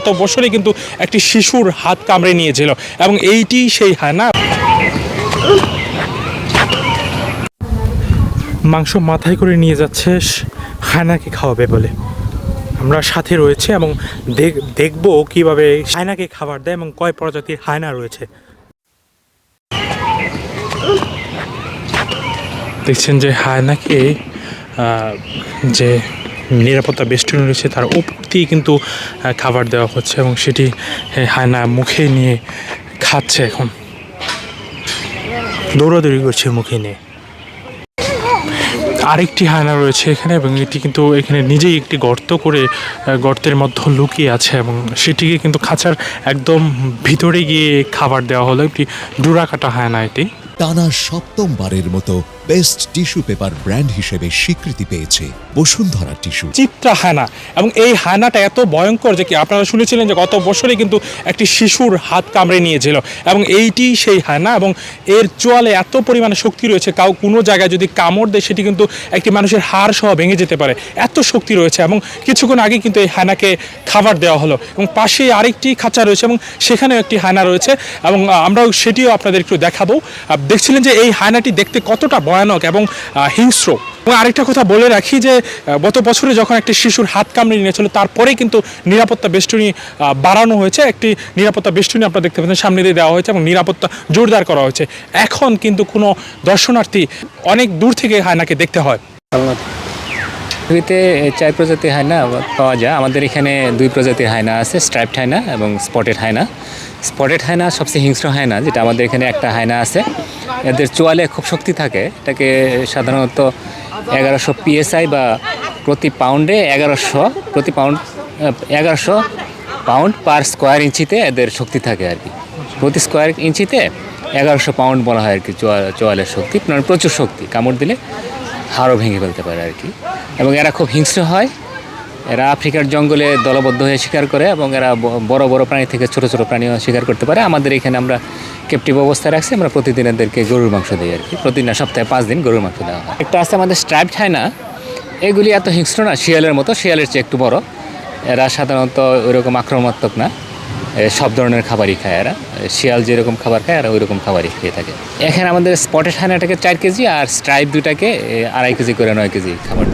গত বছরে কিন্তু একটি শিশুর হাত কামড়ে নিয়েছিল এবং এইটি সেই হায়না। মাংস মাথায় করে নিয়ে যাচ্ছে হায়নাকে খাওয়াবে বলে। আমরা সাথে রয়েছে এবং দেখব কিভাবে হায়নাকে খাবার দেয় এবং কয় প্রজাতির হায়না রয়েছে। দেখছেন যে হায়নাকে যে নিরাপত্তা বেষ্টনী রয়েছে তার উপর দিয়ে কিন্তু খাবার দেওয়া হচ্ছে এবং সেটি হায়না মুখে নিয়ে খাচ্ছে। এখন দৌড়াদৌড়ি করছে মুখে নিয়ে। আরেকটি হায়না রয়েছে এখানে এবং এটি কিন্তু এখানে নিজেই একটি গর্ত করে গর্তের মধ্যে লুকিয়ে আছে এবং সেটিকে কিন্তু খাঁচার একদম ভিতরে গিয়ে খাবার দেওয়া হলো। একটি ডোরাকাটা হায়না এটি। টানা সপ্তমবারের মতো বেস্ট টিস্যু পেপার ব্র্যান্ড হিসেবে স্বীকৃতি পেয়েছে বসুন্ধরা টিস্যু। চিত্রা হায়না এবং এই হায়নাটা এত ভয়ঙ্কর যে কি আপনারা শুনেছিলেন যে গত বছরে কিন্তু একটি শিশুর হাত কামড়ে নিয়েছিল এবং এইটি সেই হায়না এবং এর চোয়ালে এত পরিমাণে শক্তি রয়েছে কোনো জায়গায় যদি কামড় দেয় সেটি কিন্তু একটি মানুষের হাড় সহ ভেঙে যেতে পারে, এত শক্তি রয়েছে। এবং কিছুক্ষণ আগে কিন্তু এই হায়নাকে খাবার দেওয়া হলো এবং পাশে আরেকটি খাঁচা রয়েছে এবং সেখানেও একটি হায়না রয়েছে এবং আমরাও সেটিও আপনাদের একটু দেখাবো। দেখছিলেন যে এই হায়নাটি দেখতে কতটা ভয়ানক এবং হিংস্র। এবং আরেকটা কথা বলে রাখি যে গত বছরে যখন একটি শিশুর হাত কামড়ে নিয়েছিল তারপরে কিন্তু নিরাপত্তা বেষ্টনী বাড়ানো হয়েছে। একটি নিরাপত্তা বেষ্টনী আপনারা দেখতে পাচ্ছেন সামনে দিয়ে দেওয়া হয়েছে এবং নিরাপত্তা জোরদার করা হয়েছে। এখন কিন্তু কোনো দর্শনার্থী অনেক দূর থেকে হায়নাকে দেখতে হয়। পৃথিবীতে 4 প্রজাতির হায়না পাওয়া যায়। আমাদের এখানে 2 প্রজাতির হায়না আছে, স্ট্রাইপড হায়না এবং স্পটেড হায়না। স্পটেড হায়না সবচেয়ে হিংস্র হায়না, যেটা আমাদের এখানে একটা হায়না আছে। এদের চোয়ালে খুব শক্তি থাকে। এটাকে সাধারণত 1100 PSI বা প্রতি পাউন্ডে 1100 পাউন্ড পার স্কোয়ার ইঞ্চিতে এদের শক্তি থাকে আর কি। প্রতি স্কোয়ার ইঞ্চিতে 1100 পাউন্ড বলা হয় আর কি চোয়ালের শক্তি। প্রচুর শক্তি, কামড় দিলে হাড়ও ভেঙে ফেলতে পারে আর কি। এবং এরা খুব হিংস্র হয়। এরা আফ্রিকার জঙ্গলে দলবদ্ধ হয়ে শিকার করে এবং এরা বড় বড় প্রাণী থেকে ছোট ছোট প্রাণীও শিকার করতে পারে। আমাদের এখানে আমরা ক্যাপটিভ অবস্থায় রাখছি। আমরা প্রতিদিন এদেরকে গরুর মাংস দিই আর কি। প্রতিদিন সপ্তাহে 5 দিন গরুর মাংস দেওয়া হয়। একটা আছে আমাদের স্ট্রাইপড হায়না। এগুলি এত হিংস্র না, শিয়ালের মতো, শিয়ালের চেয়ে একটু বড়। এরা সাধারণত ওইরকম আক্রমণাত্মক না, সব ধরনের খাবারই খায় এরা। শিয়াল যেরকম খাবার খায় এরা ওই রকম খাবারই খেয়ে থাকে। এখানে আমাদের স্পটেড হায়নাটাকে 4 কেজি আর স্ট্রাইপ দুটাকে 2.5 কেজি করে 9 কেজি খাবার